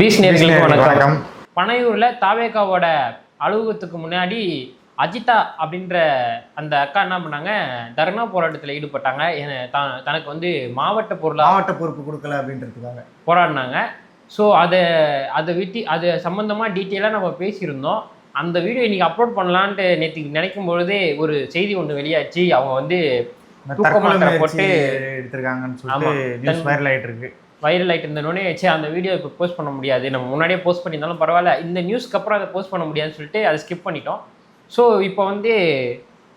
Piece நேயர்களுக்கு வணக்கம். பனையூர்ல தாவேகாவோட அலுவலகத்துக்கு முன்னாடி அஜிதா அப்படின்ற அந்த அக்கா என்ன பண்ணாங்க, தர்ணா போராட்டத்தில் ஈடுபட்டாங்க. தனக்கு வந்து மாவட்ட பொறுப்பு கொடுக்கல அப்படின்றதுக்காக போராடினாங்க. ஸோ அதை விட்டு அது சம்மந்தமாக டீட்டெயிலாக நம்ம பேசியிருந்தோம். அந்த வீடியோ இன்னைக்கு அப்லோட் பண்ணலான்ட்டு நேற்று நினைக்கும் பொழுதே ஒரு செய்தி ஒன்று வெளியாச்சு. அவங்க வந்து போட்டு எடுத்திருக்காங்கன்னு சொல்லிட்டு வைரல் ஆகிட்டு இருக்கு. வைரல் ஆகிட்டு இருந்தோடனே அந்த வீடியோ இப்போ போஸ்ட் பண்ண முடியாது, நம்ம முன்னாடியே போஸ்ட் பண்ணியிருந்தாலும் பரவாயில்ல, இந்த நியூஸ்க்கு அப்புறம் அதை போஸ்ட் பண்ண முடியாதுன்னு சொல்லிட்டு அதை ஸ்கிப் பண்ணிட்டோம். ஸோ இப்போ வந்து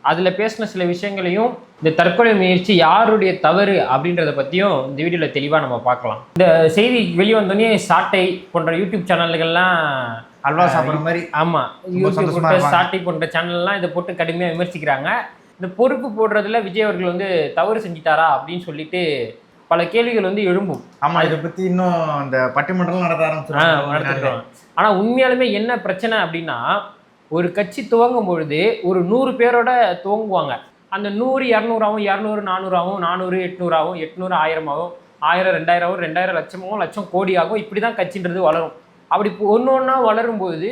அதில் பேசின சில விஷயங்களையும் இந்த தற்கொலை முயற்சி யாருடைய தவறு அப்படின்றத பற்றியும் இந்த வீடியோவில் தெளிவாக நம்ம பார்க்கலாம். இந்த செய்தி வெளிவந்தோடனே சாட்டை போன்ற யூடியூப் சேனல்கள்லாம் அல்வா சாப்பிட்ற மாதிரி, ஆமாம், யூடியூப் சாட்டை போன்ற சேனல்லாம் இதை போட்டு கடுமையாக விமர்சிக்கிறாங்க. இந்த பொறுப்பு போடுறதுல விஜய் அவர்கள் வந்து தவறு செஞ்சிட்டாரா அப்படின்னு சொல்லிட்டு பல கேள்விகள் வந்து எழும்பும். ஆமா, இதை பத்தி இன்னும் அந்த பட்டிமன்றம் நடத்த ஆரம்பிச்சிருக்கோம். ஆனா உண்மையாலுமே என்ன பிரச்சனை அப்படின்னா, ஒரு கட்சி துவங்கும் பொழுது ஒரு 100 பேரோட துவங்குவாங்க. அந்த 100 200 200 400 400 800 800 1000 1000 2000 2000 லட்சமாகவும் லட்சம் கோடி ஆகும். இப்படிதான் கட்சின்றது வளரும். அப்படி ஒன்று ஒன்றா வளரும்போது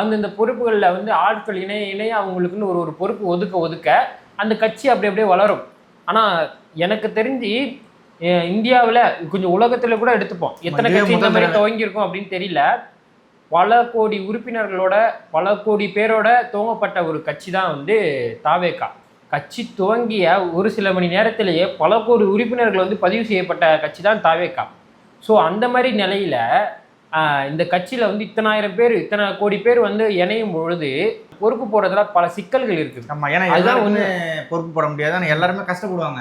அந்தந்த பொறுப்புகளில் வந்து ஆட்கள் இணைய அவங்களுக்குன்னு ஒரு பொறுப்பு ஒதுக்க அந்த கட்சி அப்படியே வளரும். ஆனால் எனக்கு தெரிஞ்சு இந்தியாவில் கொஞ்சம் உலகத்தில் கூட எடுத்துப்போம், எத்தனை கட்சி இந்த மாதிரி துவங்கியிருக்கும் அப்படின்னு தெரியல. பல கோடி உறுப்பினர்களோட பல கோடி பேரோட துவங்கப்பட்ட ஒரு கட்சி தான் வந்து தாவேகா. கட்சி துவங்கிய ஒரு சில மணி நேரத்திலேயே பல கோடி உறுப்பினர்கள் வந்து பதிவு செய்யப்பட்ட கட்சி தான் தாவேகா. ஸோ அந்த மாதிரி நிலையில் இந்த கட்சியில் வந்து இத்தனை கோடி பேர் வந்து இணையும் பொழுது பொறுப்பு போடுறதுல பல சிக்கல்கள் இருக்குது. ஆமா, ஏன்னா அதுதான் ஒன்று பொறுப்பு போட முடியாது. ஆனால் எல்லாருமே கஷ்டப்படுவாங்க.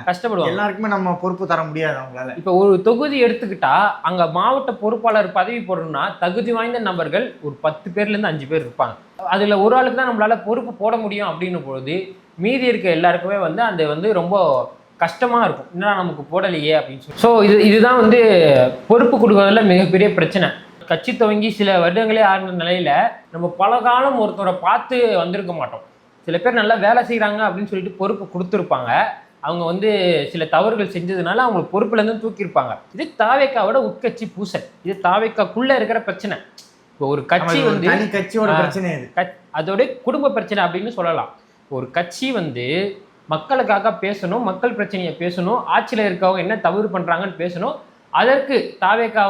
எல்லாருக்குமே நம்ம பொறுப்பு தர முடியாது அவங்களால. இப்போ ஒரு தொகுதி எடுத்துக்கிட்டா அங்கே மாவட்ட பொறுப்பாளர் பதவி போடணும்னா தகுதி வாய்ந்த நபர்கள் ஒரு 10 பேர்லேருந்து 5 பேர் இருப்பாங்க. அதில் ஒரு ஆளுக்கு தான் நம்மளால பொறுப்பு போட முடியும் அப்படின்னும் பொழுது மீதி இருக்க எல்லாருக்குமே வந்து அந்த வந்து ரொம்ப கஷ்டமாக இருக்கும், என்னன்னா நமக்கு போடலையே அப்படின்னு சொல்லி. ஸோ இதுதான் வந்து பொறுப்பு கொடுக்கறதுல மிகப்பெரிய பிரச்சனை. கட்சி துவங்கி சில வருடங்களே ஆன நிலையில் நம்ம பல காலம் ஒருத்தரை பார்த்து வந்திருக்க மாட்டோம். சில பேர் நல்லா வேலை செய்கிறாங்க அப்படின்னு சொல்லிட்டு பொறுப்பு கொடுத்துருப்பாங்க. அவங்க வந்து சில தவறுகள் செஞ்சதுனால அவங்க பொறுப்புலேருந்து தூக்கியிருப்பாங்க. இது தாவேக்காவோட உட்கட்சி பூசல். இது தாவேக்காக்குள்ளே இருக்கிற பிரச்சனை. இப்போ ஒரு கட்சி வந்து கட்சியோட பிரச்சனை, அதோட குடும்ப பிரச்சனை அப்படின்னு சொல்லலாம். ஒரு கட்சி வந்து மக்களுக்காக பேசணும், மக்கள் பிரச்சனையை பேசணும், ஆட்சியில் இருக்கவங்க என்ன தவறு பண்ணுறாங்கன்னு பேசணும். அதற்கு தாவேக்கா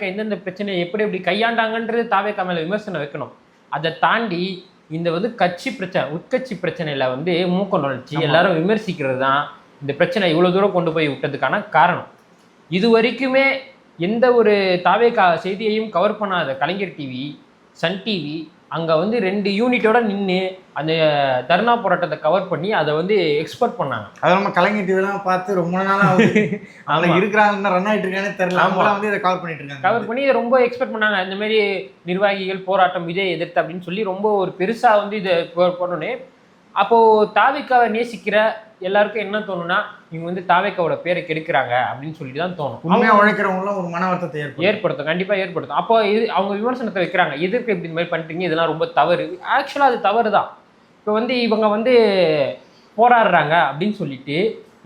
எந்தெந்த பிரச்சனையை எப்படி கையாண்டாங்கன்றது தாவேக்கா மேலே விமர்சனம் வைக்கணும். அதை தாண்டி இந்த வந்து கட்சி பிரச்சனை, உட்கட்சி பிரச்சனையில் வந்து மூக்க நுழைச்சி எல்லாரும் விமர்சிக்கிறது தான் இந்த பிரச்சனை இவ்வளோ தூரம் கொண்டு போய் விட்டதுக்கான காரணம். இது வரைக்குமே எந்த ஒரு தாவேக்கா செய்தியையும் கவர் பண்ணாத கலைஞர் டிவி, சன் டிவி அங்கே வந்து 2 யூனிட்டோட நின்று அந்த தர்ணா போராட்டத்தை கவர் பண்ணி அதை வந்து எக்ஸ்போர்ட் பண்ணாங்க. அது நம்ம கலைஞர் டிவிலாம் பார்த்து ரொம்ப நாளாக அவங்க இருக்கிறாங்க, ரன் ஆகிட்டு இருக்காங்கன்னு தெரியல. அவங்களாம் வந்து இதை கவர் பண்ணிட்டு இருக்காங்க. கவர் பண்ணி இதை ரொம்ப எக்ஸ்பெக்ட் பண்ணாங்க. இந்த மாதிரி நிர்வாகிகள் போராட்டம் விஜய் எதிர்த்து அப்படின்னு சொல்லி ரொம்ப ஒரு பெருசாக வந்து இதை போடணுன்னே. அப்போது தாவேக்காவை நேசிக்கிற எல்லாருக்கும் என்ன தோணுன்னா, இவங்க வந்து தாவேக்காவோட பேரை கெடுக்கிறாங்க அப்படின்னு சொல்லிட்டு தான் தோணும். உண்மையாக உழைக்கிறவங்களாம் ஒரு மன வருத்தத்தை ஏற்படுத்தும், கண்டிப்பாக ஏற்படுத்தும். அப்போ அவங்க விமர்சனத்தை வைக்கிறாங்க, எதிர்ப்பு இப்படி இந்த மாதிரி பண்ணிட்டீங்க, இதெல்லாம் ரொம்ப தவறு. ஆக்சுவலாக அது தவறு தான். இப்போ வந்து இவங்க வந்து போராடுறாங்க அப்படின்னு சொல்லிட்டு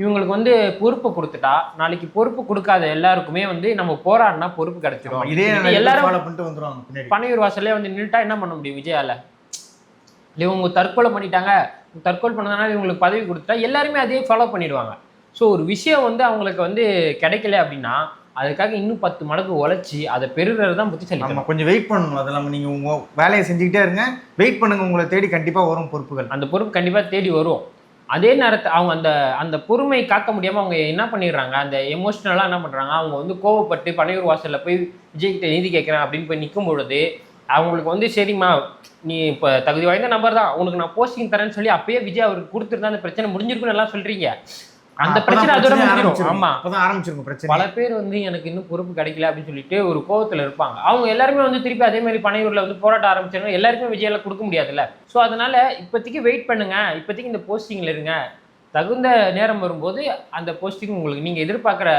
இவங்களுக்கு வந்து பொறுப்பை கொடுத்துட்டா நாளைக்கு பொறுப்பு கொடுக்காத எல்லாருக்குமே வந்து நம்ம போராடினா பொறுப்பு கிடைச்சிடும். இதே எல்லாரும் பனையூர் வாசல்லே வந்து நின்றுட்டா என்ன பண்ண முடியும் விஜயால? இவங்க தற்கொலை பண்ணிட்டாங்க, தற்கொலை பண்ணதுனால இவங்களுக்கு பதவி கொடுத்துட்டா எல்லாருமே அதே ஃபாலோ பண்ணிடுவாங்க. ஸோ ஒரு விஷயம் வந்து அவங்களுக்கு வந்து கிடைக்கல அப்படின்னா அதுக்காக இன்னும் 10 மடங்கு உழைச்சி அதை பெறுறது தான் புத்திசாலி. நம்ம கொஞ்சம் வெயிட் பண்ணணும். அதெல்லாம் நீங்கள் உங்கள் வேலையை செஞ்சுக்கிட்டே இருங்க, வெயிட் பண்ணுங்க, உங்களை தேடி கண்டிப்பாக வரும் பொறுப்புகள். அந்த பொறுப்பு கண்டிப்பாக தேடி வரும். அதே நேரத்தை அவங்க அந்த பொறுமை காக்க முடியாமல் அவங்க என்ன பண்ணிடுறாங்க, அந்த எமோஷ்னலாக என்ன பண்ணுறாங்க, அவங்க வந்து கோவப்பட்டு பனையூர் வாசலில் போய் விஜய்கிட்ட நீதி கேட்குறேன் அப்படின்னு போய் நிற்கும் பொழுது அவங்களுக்கு வந்து சரிம்மா நீ இப்போ தகுதி வாய்ந்த நம்பர் தான், உனக்கு நான் போஸ்டிங் தரேன்னு சொல்லி அப்பயே விஜய் அவருக்கு கொடுத்துருந்தா அந்த பிரச்சனை முடிஞ்சிருக்குன்னு எல்லாம் சொல்கிறீங்க. அந்த பிரச்சனை அதோட முடிஞ்சிடும். ஆமாம், அப்போதான் ஆரம்பிச்சிருக்கும் பிரச்சனை. பல பேர் வந்து எனக்கு இன்னும் பொறுப்பு கிடைக்கல அப்படின்னு சொல்லிட்டு ஒரு கோவத்தில் இருப்பாங்க. அவங்க எல்லாருமே வந்து திருப்பி அதே மாதிரி பனையூரில் வந்து போராட்டம் ஆரம்பிச்சாங்க. எல்லாருக்குமே விஜயால கொடுக்க முடியாதுல்ல. ஸோ அதனால இப்போதைக்கு வெயிட் பண்ணுங்க, இப்போதைக்கு இந்த போஸ்டிங்கில் இருங்க, தகுந்த நேரம் வரும்போது அந்த போஸ்டிங் உங்களுக்கு நீங்கள் எதிர்பார்க்குற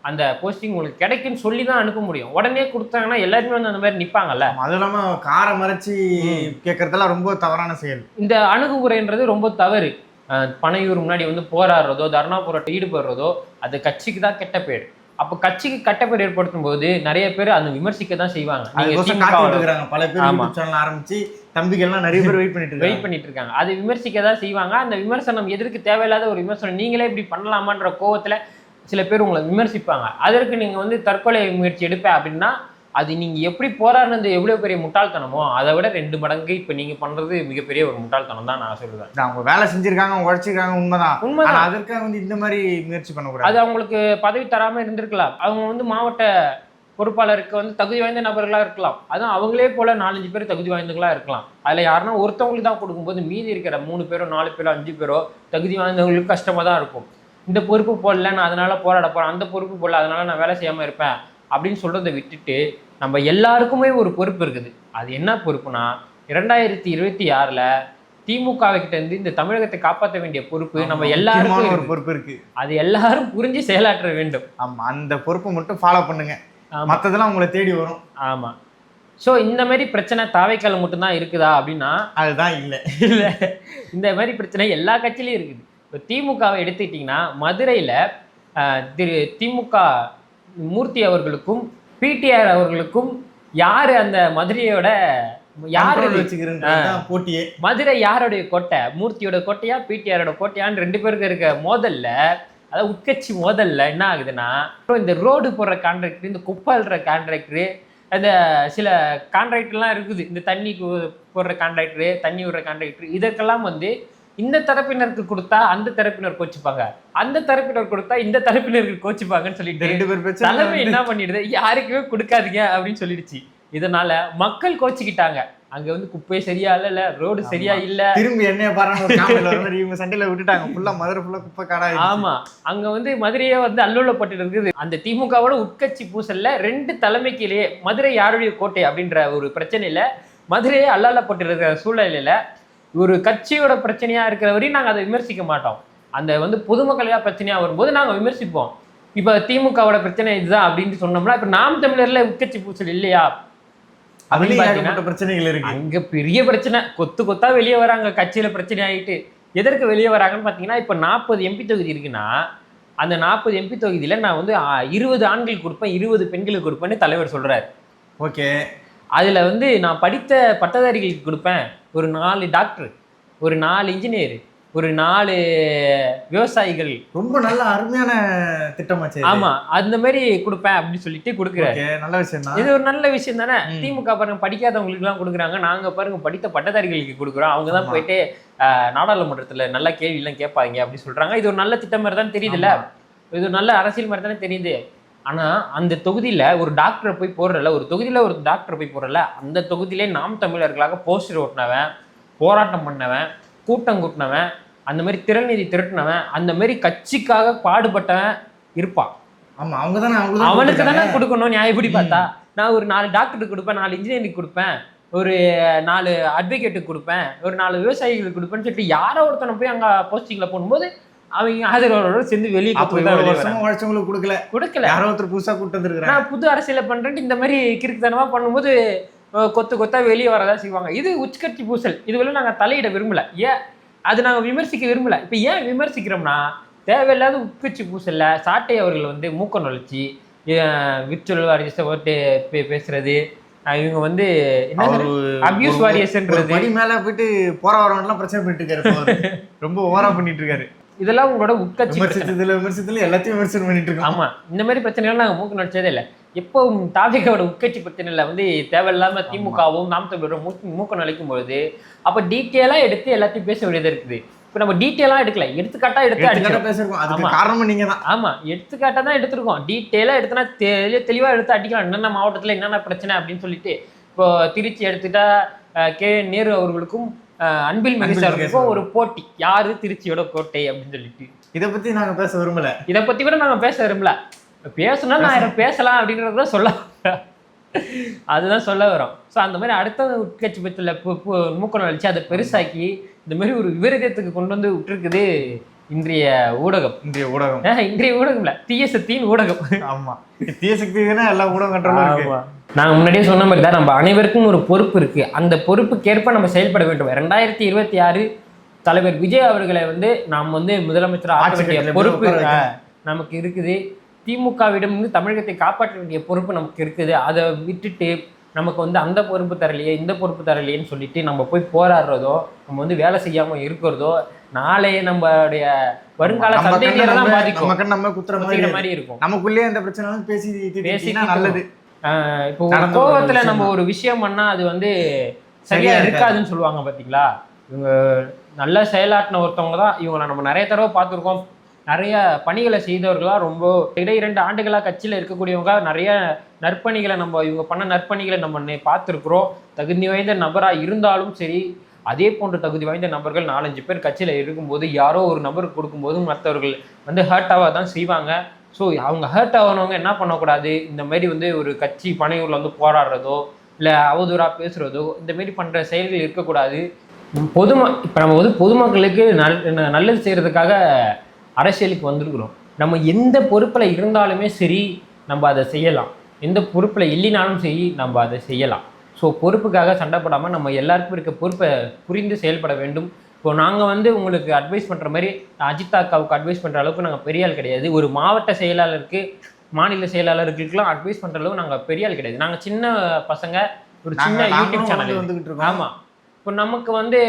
அந்த போஸ்டிங் உங்களுக்கு கிடைக்குன்னு சொல்லி தான் அனுப்ப முடியும். உடனே கொடுத்தாங்கன்னா எல்லாருமே வந்து அந்த மாதிரி நிற்பாங்கல்ல. அது இல்லாமல் காரை மறைச்சி கேட்கறதெல்லாம் ரொம்ப தவறான செயல். இந்த அணுகுமுறைன்றது ரொம்ப தவறு. பனையூர் முன்னாடி வந்து போராடுறதோ தர்ணா போராட்டம் ஈடுபடுறதோ அது கட்சிக்கு தான் கெட்ட பேர். அப்ப கட்சிக்கு கட்டப்பேர் ஏற்படுத்தும் போது நிறைய பேர் அந்த விமர்சிக்க தான் செய்வாங்க. பல பேர் யூடியூப் சேனல் ஆரம்பிச்சு தம்பிகள்லாம் நிறைய பேர் வெயிட் பண்ணிட்டு இருக்காங்க. அதை விமர்சிக்க தான் செய்வாங்க. அந்த விமர்சனம் எதற்கு தேவையில்லாத ஒரு விமர்சனம், நீங்களே இப்படி பண்ணலாமான்ற கோவத்துல சில பேர் உங்களை விமர்சிப்பாங்க. அதற்கு நீங்க வந்து தற்கொலை முயற்சி எடுப்பேன் அப்படின்னா அது நீங்க எப்படி போராடினது எவ்வளவு பெரிய முட்டாள்தனமோ அதை விட 2 மடங்கு இப்ப நீங்க பண்றது மிகப்பெரிய ஒரு முட்டாள்தனம் தான் நான் சொல்லுவேன். அவங்க வேலை செஞ்சிருக்காங்க, உழைச்சிருக்காங்க, உண்மைதான். அதற்காக வந்து இந்த மாதிரி முயற்சி பண்ணக்கூடாது. அது அவங்களுக்கு பதவி தராம இருந்திருக்கலாம். அவங்க வந்து மாவட்ட பொறுப்பாளருக்கு வந்து தகுதி வாய்ந்த நபர்களா இருக்கலாம். அதுவும் அவங்களே போல 4-5 பேர் தகுதி வாய்ந்தவங்களா இருக்கலாம். அதுல யாருன்னா ஒருத்தவங்களுக்கு தான் கொடுக்கும்போது மீதி இருக்கிற 3 பேரோ 4 பேரோ 5 பேரோ தகுதி வாய்ந்தவங்களுக்கு கஷ்டமா தான் இருக்கும். இந்த பொறுப்பு போடல, நான் அதனால போராட போறேன், அந்த பொறுப்பு போடல அதனால நான் வேலை செய்யாம இருப்பேன் அப்படின்னு சொல்றதை விட்டுட்டு நம்ம எல்லாருக்குமே ஒரு பொறுப்பு இருக்குது. அது என்ன பொறுப்புனா 2026ல திமுக கிட்ட இருந்து இந்த தமிழகத்தை காப்பாற்ற வேண்டிய பொறுப்பு நம்ம எல்லாருக்கும் ஒரு பொறுப்பு இருக்கு. அது எல்லாரும் புரிஞ்சு செயலாற்ற வேண்டும். ஆமா, அந்த பொறுப்பை மட்டும் ஃபாலோ பண்ணுங்க, மற்றதெல்லாம் உங்களை தேடி வரும். ஆமா. ஸோ இந்த மாதிரி பிரச்சனை தாவைக்கால மட்டும்தான் இருக்குதா அப்படின்னா அதுதான் இல்லை. இந்த மாதிரி பிரச்சனை எல்லா கட்சியிலையும் இருக்குது. இப்போ திமுகவை எடுத்துக்கிட்டிங்கன்னா மதுரையில் திமுக மூர்த்தி அவர்களுக்கும் பிடிஆர் அவர்களுக்கும் யாரு அந்த மதுரையோட யாரு போட்டியே, மதுரை யாருடைய கோட்டை, மூர்த்தியோட கோட்டையா பிடிஆரோட கோட்டையான்னு 2 பேருக்கு இருக்க மோதல்ல, அதாவது உட்கட்சி மோதல்ல என்ன ஆகுதுன்னா இந்த ரோடு போடுற கான்ட்ராக்டர், இந்த குப்பை அள்ளுற கான்ட்ராக்டரு, அந்த சில கான்ட்ராக்டர்லாம் இருக்குது, இந்த தண்ணி போடுற கான்ட்ராக்டரு, தண்ணி விடுற கான்ட்ராக்டர், இதற்கெல்லாம் வந்து இந்த தரப்பினருக்கு கொடுத்தா அந்த தரப்பினர் கோச்சுப்பாங்க, அந்த தரப்பினர் கொடுத்தா இந்த தரப்பினருக்கு கோச்சுப்பாங்கன்னு சொல்லிட்டு 2 பேர் தலைமை என்ன பண்ணிடுது, யாருக்குமே கொடுக்காதீங்க அப்படின்னு சொல்லிடுச்சு. இதனால மக்கள் கோச்சிக்கிட்டாங்க. அங்க வந்து குப்பை சரியா இல்ல, ரோடு சரியா இல்ல, திரும்பி என்னைய பாருங்க இவங்க சண்டையில விட்டுட்டாங்க, ஃபுல்லா மதுரை ஃபுல்லா குப்பை காடா. ஆமா, அங்க வந்து மதுரையே வந்து அல்லூலப்பட்டு இருக்குது. அந்த திமுகவோட உட்கட்சி பூசல்ல 2 தலைமைக்கிலேயே மதுரை யாருடைய கோட்டை அப்படின்ற ஒரு பிரச்சனையில மதுரையே அல்லப்பட்டு இருக்கிற சூழ்நிலையில ஒரு கட்சியோட பிரச்சனையா இருக்கிற வரையும் நாங்க அதை விமர்சிக்க மாட்டோம். அந்த வந்து பொதுமக்களா பிரச்சனையா வரும்போது நாங்க விமர்சிப்போம். இப்ப திமுகவோட பிரச்சனை இதுதான் அப்படின்னு சொன்னோம்னா இப்ப நாம் தமிழர்ல உட்கட்சி பூசல் இல்லையா அப்படின்னு பிரச்சனைகள் இருக்கு. அங்க பெரிய பிரச்சனை, கொத்து கொத்தா வெளியே வராங்க, கட்சியில பிரச்சனை ஆகிட்டு. எதற்கு வெளியே வராங்கன்னு பாத்தீங்கன்னா இப்ப 40 MP தொகுதி இருக்குன்னா அந்த 40 MP தொகுதியில நான் வந்து 20 ஆண்கள் கொடுப்பேன், 20 பெண்களுக்கு கொடுப்பேன்னு தலைவர் சொல்றாரு. ஓகே, அதுல வந்து நான் படித்த பட்டதாரிகளுக்கு கொடுப்பேன், ஒரு 4 டாக்டர், ஒரு 4 இன்ஜினியர், ஒரு 4 விவசாயிகள். ரொம்ப நல்ல அருமையான திட்டமாச்சு. ஆமா, அந்த மாதிரி கொடுப்பேன் அப்படின்னு சொல்லிட்டு கொடுக்குறாரு. நல்ல விஷயம் தான், இது ஒரு நல்ல விஷயம் தானே. திமுக பாருங்க படிக்காதவங்களுக்கு எல்லாம் கொடுக்குறாங்க, நாங்க பாருங்க படித்த பட்டதாரிகளுக்கு கொடுக்குறோம், அவங்கதான் போயிட்டு நாடாளுமன்றத்துல நல்ல கேள்வி எல்லாம் கேட்பாங்க அப்படின்னு சொல்றாங்க. இது ஒரு நல்ல திட்டம் மாதிரி தான் தெரியுதுல்ல, இது ஒரு நல்ல அரசியல் மாதிரி தானே தெரியுது. ஆனா அந்த தொகுதியில ஒரு டாக்டரை போய் போடுறல, ஒரு தொகுதியில ஒரு டாக்டரை போய் போடுறல, அந்த தொகுதியிலே நாம் தமிழர்களாக போஸ்டர் ஓட்டினவன், போராட்டம் பண்ணவன், கூட்டம் கூட்டினவன், அந்த மாதிரி திறநிதி திரட்டினவன், அந்த மாதிரி கட்சிக்காக பாடுபட்டவன் இருப்பான். ஆமா, அவங்க தானே அவனுக்கு தானே கொடுக்கணும். நியாயப்படி பார்த்தா நான் ஒரு 4 டாக்டருக்கு கொடுப்பேன், 4 இன்ஜினியரிங் கொடுப்பேன், ஒரு 4 அட்வொகேட்டுக்கு கொடுப்பேன், ஒரு 4 விவசாயிகளுக்கு கொடுப்பேன்னு சொல்லிட்டு யாரோ ஒருத்தனை போய் அங்க போஸ்டிங்ல போடும்போது அவங்க ஆதரவாளரோட சேர்ந்து வெளியே கொடுக்கல. யாரோ ஒருத்தர் புதுசா கூட்டு நான் புது அரசியல பண்றேன் இந்த மாதிரி கிறுக்குத்தனமா பண்ணும்போது கொத்து கொத்தா வெளியே வரதான் செய்வாங்க. இது உட்கட்சி பூசல். இதுவரை நாங்க தலையிட விரும்பல, ஏன் அது நாங்க விமர்சிக்க விரும்பல. இப்ப ஏன் விமர்சிக்கிறோம்னா தேவையில்லாத உட்கட்சி பூசல்ல சாட்டை அவர்கள் வந்து மூக்க நுழைச்சி விர்ச்சுவல் வாரியர்ஸை ஓட்டு பேசுறது, இவங்க வந்து அபியூஸ் வாரியர்ஸ்ன்றது மேல போயிட்டு போற வரவன்லாம் பிரச்சனை பண்ணிட்டு இருக்காரு, ரொம்ப ஓவரா பண்ணிட்டு இருக்காரு. இதெல்லாம் உங்களோட உட்கட்சி விமர்சனத்துல எல்லாத்தையும் விமர்சனம் பண்ணிட்டு இருக்கோம். ஆமா, இந்த மாதிரி பிரச்சனைகள் நாங்க மூக்கு நடிச்சதே இல்லை. எப்பவும் தாவேக்காவோட உட்கட்சி பிரச்சனையில வந்து தேவையில்லாம திமுகவும் நாம் தமிழரும் மூக்க நுழைக்கும் பொழுது அப்ப டீட்டெயிலா எடுத்து எல்லாத்தையும் பேச வேண்டியது இருக்குது. இப்ப நம்ம டீட்டெயிலா எடுக்கல, எடுத்துக்காட்டா எடுத்து பேசிருக்கோம். அதுக்கு காரணம் நீங்க தான். ஆமா, எடுத்துக்காட்டா தான் எடுத்திருக்கோம். டீட்டெயிலா எடுத்தனா தெளிவா எடுத்து அடிக்கலாம், என்னென்ன மாவட்டத்துல என்னென்ன பிரச்சனை அப்படின்னு சொல்லிட்டு. இப்போ திருச்சி எடுத்துட்டா கே நேரு அவர்களுக்கும் அன்பில் மகேஷ் அவர்களுக்கும் ஒரு போட்டி, யாரு திருச்சியோட கோட்டை அப்படின்னு சொல்லிட்டு. இதை பத்தி நாங்க பேச விரும்பல, இதை பத்தி கூட நாங்க பேச விரும்பல. பேசுனா நான் பேசலாம் அப்படின்றத சொல்ல, அதுதான் சொல்ல வரோம். ஸோ அந்த மாதிரி அடுத்த உட்கட்சி பற்றில மூக்க நுழைச்சி அதை பெருசாக்கி இந்த மாதிரி ஒரு விபரீதத்துக்கு கொண்டு வந்து விட்டுருக்குது இன்றைய ஊடகம். இன்றைய ஊடகம் இல்ல, தீய சக்தியின் ஊடகம். ஆமா, தீய சக்தி எல்லா ஊடகம் கண்ட்ரோலும் இருக்கு. நாங்க முன்னாடியே சொன்ன மாதிரி தான் நம்ம அனைவருக்கும் ஒரு பொறுப்பு இருக்கு. அந்த பொறுப்புக்கேற்ப நம்ம செயல்பட வேண்டும். 2026 தலைவர் விஜய் அவர்களை வந்து நாம் வந்து முதலமைச்சர் ஆக்க வேண்டிய பொறுப்பு நமக்கு இருக்குது. திமுகவிடம் வந்து தமிழகத்தை காப்பாற்ற வேண்டிய பொறுப்பு நமக்கு இருக்குது. அதை விட்டுட்டு நமக்கு வந்து அந்த பொறுப்பு தரலையே இந்த பொறுப்பு தரலையேன்னு சொல்லிட்டு நம்ம போய் போராடுறதோ, நம்ம வந்து வேலை செய்யாமல் இருக்கிறதோ நாளைய நம்மளுடைய வருங்கால சந்ததியரை தான் பாதிக்கும். நம்ம குத்துற மாதிரி இருக்கும். நமக்குள்ளேயே அந்த பிரச்சனை பேசி நல்லது. இப்போ கோபத்துல நம்ம ஒரு விஷயம் பண்ணா அது வந்து சரியா இருக்காதுன்னு சொல்லுவாங்க பாத்தீங்களா. இவங்க நல்ல செயலாற்றின ஒருத்தவங்க தான் இவங்களை நம்ம நிறைய தடவை பார்த்துருக்கோம். நிறைய பணிகளை செய்தவர்களாக ரொம்ப 2 ஆண்டுகளாக கட்சியில் இருக்கக்கூடியவங்க நிறைய நற்பணிகளை இவங்க பண்ண நற்பணிகளை நம்ம பார்த்துருக்குறோம். தகுதி வாய்ந்த நபராக இருந்தாலும் சரி, அதே போன்ற தகுதி வாய்ந்த நபர்கள் 4-5 பேர் கட்சியில் இருக்கும்போது யாரோ ஒரு நபருக்கு கொடுக்கும்போது மற்றவர்கள் வந்து ஹர்ட் ஆக தான் செய்வாங்க. ஸோ அவங்க ஹர்ட் ஆகணவங்க என்ன பண்ணக்கூடாது, இந்த மாதிரி வந்து ஒரு கட்சி பனையூரில் வந்து போராடுறதோ இல்லை அவதூறாக பேசுகிறதோ இந்த மாதிரி பண்ணுற செயல்கள் இருக்கக்கூடாது. இப்போ நம்ம வந்து பொதுமக்களுக்கு நல்லது செய்கிறதுக்காக அரசியலுக்கு வந்திருக்கிறோம். நம்ம எந்த பொறுப்பில் இருந்தாலுமே சரி நம்ம அதை செய்யலாம், எந்த பொறுப்பில் இல்லைனாலும் சரி நம்ம அதை செய்யலாம். ஸோ பொறுப்புக்காக சண்டை போடாமல் நம்ம எல்லாருக்கும் இருக்க பொறுப்பை புரிந்து செயல்பட வேண்டும். இப்போ நாங்கள் வந்து உங்களுக்கு அட்வைஸ் பண்ணுற மாதிரி அஜித் அக்காவுக்கு அட்வைஸ் பண்ணுற அளவுக்கு நாங்கள் பெரிய ஆள் கிடையாது. ஒரு மாவட்ட செயலாளருக்கு மாநில செயலாளர்களுக்கெல்லாம் அட்வைஸ் பண்ணுற அளவுக்கு நாங்கள் பெரிய ஆள் கிடையாது. நாங்கள் சின்ன பசங்க, ஒரு சின்ன யூடியூப் சேனல் வந்துக்கிட்டு இருக்கோம். ஆமாம், இப்போ நமக்கு வந்து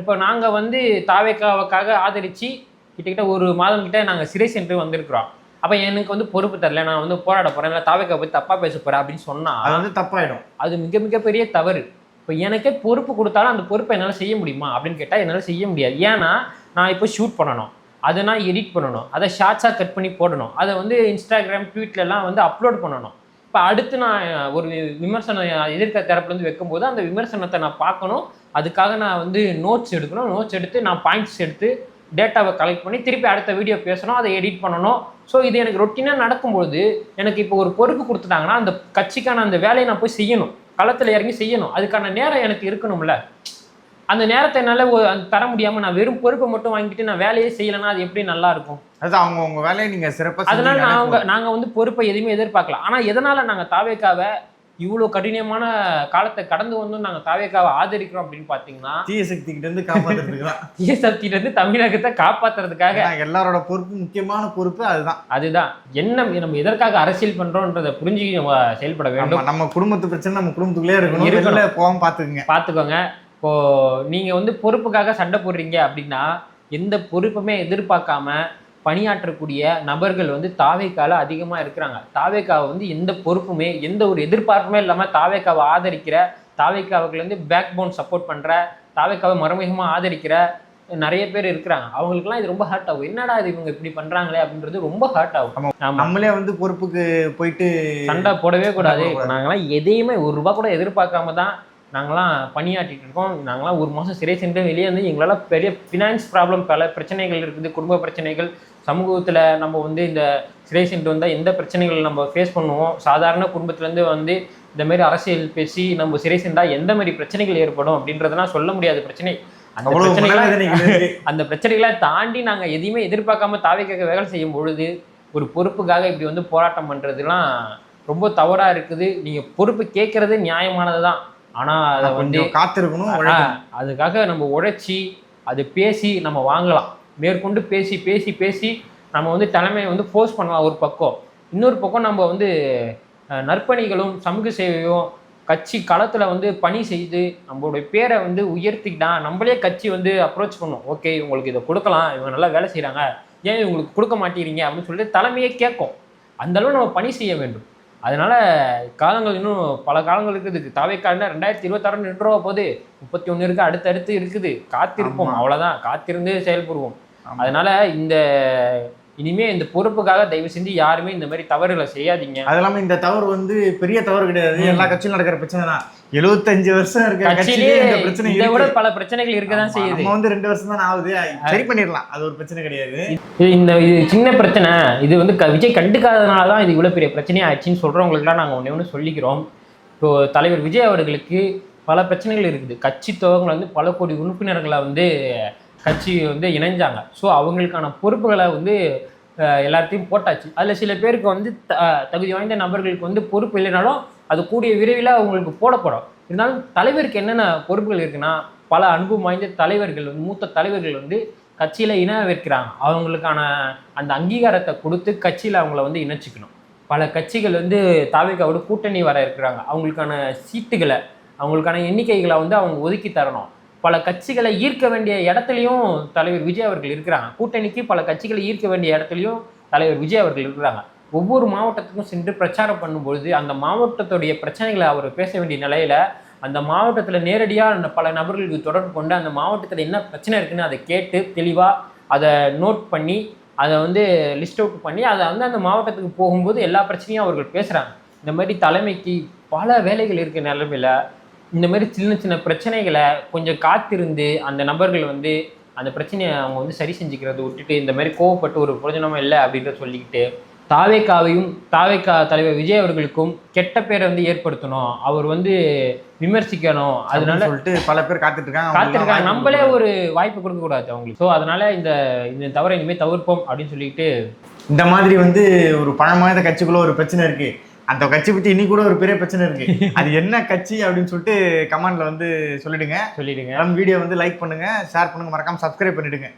இப்போ நாங்கள் வந்து தாவேக்காவுக்காக ஆதரித்து கிட்டத்தட்ட ஒரு மாதம் கிட்ட நாங்கள் சிறை சென்று வந்திருக்கிறோம். அப்போ எனக்கு வந்து பொறுப்பு தரல, நான் வந்து போராட போகிறேன், இல்லை தாவேக்கா போய் தப்பாக பேச போகிறேன் அப்படின்னு சொன்னால் அது வந்து தப்பாயிடும். அது மிகப்பெரிய தவறு. இப்போ எனக்கே பொறுப்பு கொடுத்தாலும் அந்த பொறுப்பை என்னால் செய்ய முடியுமா அப்படின்னு கேட்டால் என்னால் செய்ய முடியாது. ஏன்னா நான் இப்போ ஷூட் பண்ணணும், அதை நான் எடிட் பண்ணணும், அதை ஷார்ட்ஸாக கட் பண்ணி போடணும், அதை வந்து இன்ஸ்டாகிராம் ட்வீட்லலாம் வந்து அப்லோட் பண்ணணும். இப்போ அடுத்து நான் ஒரு விமர்சனம் எதிர்க்க தரப்புலேருந்து வைக்கும்போது அந்த விமர்சனத்தை நான் பார்க்கணும், அதுக்காக நான் வந்து நோட்ஸ் எடுக்கணும், நோட்ஸ் எடுத்து நான் பாயிண்ட்ஸ் எடுத்து டேட்டாவை கலெக்ட் பண்ணி திருப்பி அடுத்த வீடியோ பேசணும், அதை எடிட் பண்ணணும். ஸோ இது எனக்கு ரொட்டீனாக நடக்கும்பொழுது எனக்கு இப்போ ஒரு பொறுப்பு கொடுத்துட்டாங்கன்னா அந்த கட்சிக்கான அந்த வேலையை நான் போய் செய்யணும், களத்தில் இறங்கி செய்யணும். அதுக்கான நேரம் எனக்கு இருக்கணும்ல. அந்த நேரத்தை என்னால் தர முடியாமல் நான் வெறும் பொறுப்பை மட்டும் வாங்கிட்டு நான் வேலையே செய்யலைன்னா அது எப்படி நல்லா இருக்கும்? அது அவங்க வேலையை நீங்கள் சிறப்பாக. அதனால நாங்கள் வந்து பொறுப்பை எதுவுமே எதிர்பார்க்கலாம். ஆனால் எதனால் நாங்கள் தாவேக்காவை இவ்வளோ கடினமான காலத்தை கடந்து வந்தும் நாங்கள் தாவேக்காவை ஆதரிக்கிறோம் அப்படின்னு பார்த்தீங்கன்னா தீய சக்திகிட்டேருந்து காப்பாற்றுறதுக்கு, தீய சக்திகிட்டேருந்து தமிழகத்தை காப்பாற்றுறதுக்காக எல்லாரோட பொறுப்பு, முக்கியமான பொறுப்பு அதுதான். என்ன நம்ம எதற்காக அரசியல் பண்ணுறோன்றதை புரிஞ்சு நம்ம செயல்பட வேண்டும். நம்ம குடும்பத்து பிரச்சனை நம்ம குடும்பத்துக்குள்ளே இருக்கணும், போகாம பார்த்துக்கோங்க. இப்போது நீங்கள் வந்து பொறுப்புக்காக சண்டை போடுறீங்க அப்படின்னா எந்த பொறுப்புமே எதிர்பார்க்காம பணியாற்றக்கூடிய நபர்கள் வந்து தாவேக்கால அதிகமாக இருக்கிறாங்க. தாவேக்காவை வந்து எந்த பொறுப்புமே எந்த ஒரு எதிர்பார்ப்புமே இல்லாமல் தாவேக்காவை ஆதரிக்கிற, தாவேக்காவுக்கு வந்து பேக் போன் சப்போர்ட் பண்ணுற, தாவேக்காவை மறைமுகமாக ஆதரிக்கிற நிறைய பேர் இருக்கிறாங்க. அவங்களுக்குலாம் இது ரொம்ப ஹர்ட் ஆகும். என்னடா இது இவங்க இப்படி பண்ணுறாங்களே அப்படின்றது ரொம்ப ஹர்ட் ஆகும். நம்மளே வந்து பொறுப்புக்கு போயிட்டு சண்டை போடவே கூடாது. நாங்களாம் எதையுமே ₹1 கூட எதிர்பார்க்காம தான் நாங்களாம் பணியாற்றிட்டு இருக்கோம். நாங்களாம் ஒரு மாதம் சிறை சென்று வெளியே வந்து எங்களால் பெரிய ஃபினான்ஸ் ப்ராப்ளம், பல பிரச்சனைகள் இருக்குது, குடும்ப பிரச்சனைகள், சமூகத்தில் நம்ம வந்து இந்த சிறை சென்று வந்தால் எந்த பிரச்சனைகள் நம்ம ஃபேஸ் பண்ணுவோம், சாதாரண குடும்பத்துலேருந்து வந்து இந்தமாரி அரசியல் பேசி நம்ம சிறை சென்றால் எந்த மாதிரி பிரச்சனைகள் ஏற்படும் அப்படின்றதெல்லாம் சொல்ல முடியாத பிரச்சனை. அந்த பிரச்சனைகளை தாண்டி நாங்கள் எதையுமே எதிர்பார்க்காம தாவேக்காக வேலை செய்யும் பொழுது ஒரு பொறுப்புக்காக இப்படி வந்து போராட்டம் பண்ணுறதுலாம் ரொம்ப தவறாக இருக்குது. நீங்கள் பொறுப்பு கேட்குறது நியாயமானது தான், ஆனால் அதை வந்து காத்திருக்கணும். அதுக்காக நம்ம உழைச்சி அது பேசி நம்ம வாங்கலாம். மேற்கொண்டு பேசி பேசி பேசி நம்ம வந்து தலைமையை வந்து ஃபோர்ஸ் பண்ணலாம் ஒரு பக்கம். இன்னொரு பக்கம் நம்ம வந்து நற்பணிகளும் சமூக சேவையும் கட்சி களத்தில் வந்து பணி செய்து நம்மளுடைய பேரை வந்து உயர்த்திக்கிட்டா நம்மளே கட்சி வந்து அப்ரோச் பண்ணும். ஓகே, இவங்களுக்கு இதை கொடுக்கலாம், இவங்க நல்லா வேலை செய்கிறாங்க, ஏன் இவங்களுக்கு கொடுக்க மாட்டேங்கிறீங்க அப்படின்னு சொல்லிட்டு தலைமையே கேட்கும். அந்தளவு நம்ம பணி செய்ய வேண்டும். அதனால் காலங்கள் இன்னும் பல காலங்கள் இருக்குது. தாவேக்கால 2026 நின்றுவா போது, 31 இருக்குது, அடுத்தடுத்து இருக்குது. காத்திருப்போம், அவ்வளோதான், காத்திருந்து செயல்படுவோம். அதனால் இனிமே இந்த பொறுப்புக்காக தயவு செஞ்சு யாருமே இந்த மாதிரி தவறுகளை செய்யாதீங்க. அது இல்லாமல் இந்த தவறு வந்து பெரிய தவறு கிடையாது, எல்லா கட்சியிலும் நடக்கிற பிரச்சனை தான். 75 வருஷம் இருக்க கட்சியிலே இந்த பிரச்சனை, இதை விட பல பிரச்சனைகள் இருக்கதான் செய்யுது. நம்ம வந்து 2 வருஷம் தான் ஆகுது, சரி பண்ணிடலாம், அது ஒரு பிரச்சனை கிடையாது. இது சின்ன பிரச்சனை, இது வந்து விஜய் கண்டுக்காதனால தான் இது இவ்வளோ பெரிய பிரச்சனையாக ஆயிடுச்சின்னு சொல்கிறவங்களுக்குலாம் நாங்கள் ஒன்று சொல்லிக்கிறோம். இப்போ தலைவர் விஜய் அவர்களுக்கு பல பிரச்சனைகள் இருக்குது. கட்சி துவங்கில் வந்து பல கோடி உறுப்பினர்களை வந்து கட்சி வந்து இணைஞ்சாங்க. ஸோ அவங்களுக்கான பொறுப்புகளை வந்து எல்லாத்தையும் போட்டாச்சு. அதில் சில பேருக்கு வந்து தகுதி வாய்ந்த நபர்களுக்கு வந்து பொறுப்பு இல்லைனாலும் அது கூடிய விரைவில் அவங்களுக்கு போடப்படும். இருந்தாலும் தலைவருக்கு என்னென்ன பொறுப்புகள் இருக்குன்னா, பல அனுபவம் வாய்ந்த தலைவர்கள் வந்து மூத்த தலைவர்கள் வந்து கட்சியில் இன வைக்கிறாங்க, அவங்களுக்கான அந்த அங்கீகாரத்தை கொடுத்து கட்சியில் அவங்கள வந்து இணைச்சிக்கணும். பல கட்சிகள் வந்து தாவேகாவோட கூட்டணி வர இருக்கிறாங்க, அவங்களுக்கான சீட்டுகளை அவங்களுக்கான எண்ணிக்கைகளை வந்து அவங்க ஒதுக்கி தரணும். பல கட்சிகளை ஈர்க்க வேண்டிய இடத்துலையும் தலைவர் விஜய் அவர்கள் இருக்கிறாங்க. கூட்டணிக்கு பல கட்சிகளை ஈர்க்க வேண்டிய இடத்துலையும் தலைவர் விஜய் அவர்கள் இருக்கிறாங்க. ஒவ்வொரு மாவட்டத்துக்கும் சென்று பிரச்சாரம் பண்ணும்பொழுது அந்த மாவட்டத்துடைய பிரச்சனைகளை அவர் பேச வேண்டிய நிலையில அந்த மாவட்டத்தில் நேரடியாக பல நபர்களுக்கு தொடர்பு கொண்டு அந்த மாவட்டத்தில் என்ன பிரச்சனை இருக்குன்னு அதை கேட்டு தெளிவாக அதை நோட் பண்ணி அதை வந்து லிஸ்ட் அவுட் பண்ணி அதை வந்து அந்த மாவட்டத்துக்கு போகும்போது எல்லா பிரச்சனையும் அவர்கள் பேசுகிறாங்க. இந்த மாதிரி தலைமைக்கு பல வேலைகள் இருக்க நிலைமையில் இந்த மாதிரி சின்ன சின்ன பிரச்சனைகளை கொஞ்சம் காத்திருந்து அந்த நபர்கள் வந்து அந்த பிரச்சனையை அவங்க வந்து சரி செஞ்சுக்கிறத விட்டுட்டு இந்த மாதிரி கோவப்பட்டு ஒரு பிரயோஜனமும் இல்லை அப்படின்றத சொல்லிக்கிட்டு தாவேகாவையும் தாவேகா தலைவர் விஜய் அவர்களுக்கும் கெட்ட பேரை வந்து ஏற்படுத்தணும், அவர் வந்து விமர்சிக்கணும், அதனால சொல்லிட்டு பல பேர் காத்துட்ருக்காங்க. நம்மளே ஒரு வாய்ப்பு கொடுக்க கூடாது அவங்களுக்கு. ஸோ அதனால இந்த தவறை இனிமேல் தவிர்ப்போம் அப்படின்னு சொல்லிட்டு இந்த மாதிரி வந்து ஒரு பழமையான கட்சிக்குள்ள ஒரு பிரச்சனை இருக்கு, அந்த கட்சி பத்தி இன்னைக்கு கூட ஒரு பெரிய பிரச்சனை இருக்கு, அது என்ன கட்சி அப்படின்னு சொல்லிட்டு கமெண்ட்ல வந்து சொல்லிடுங்க. சொல்லிடுங்க. வீடியோ வந்து லைக் பண்ணுங்க, ஷேர் பண்ணுங்க, மறக்காம சப்ஸ்கிரைப் பண்ணிடுங்க.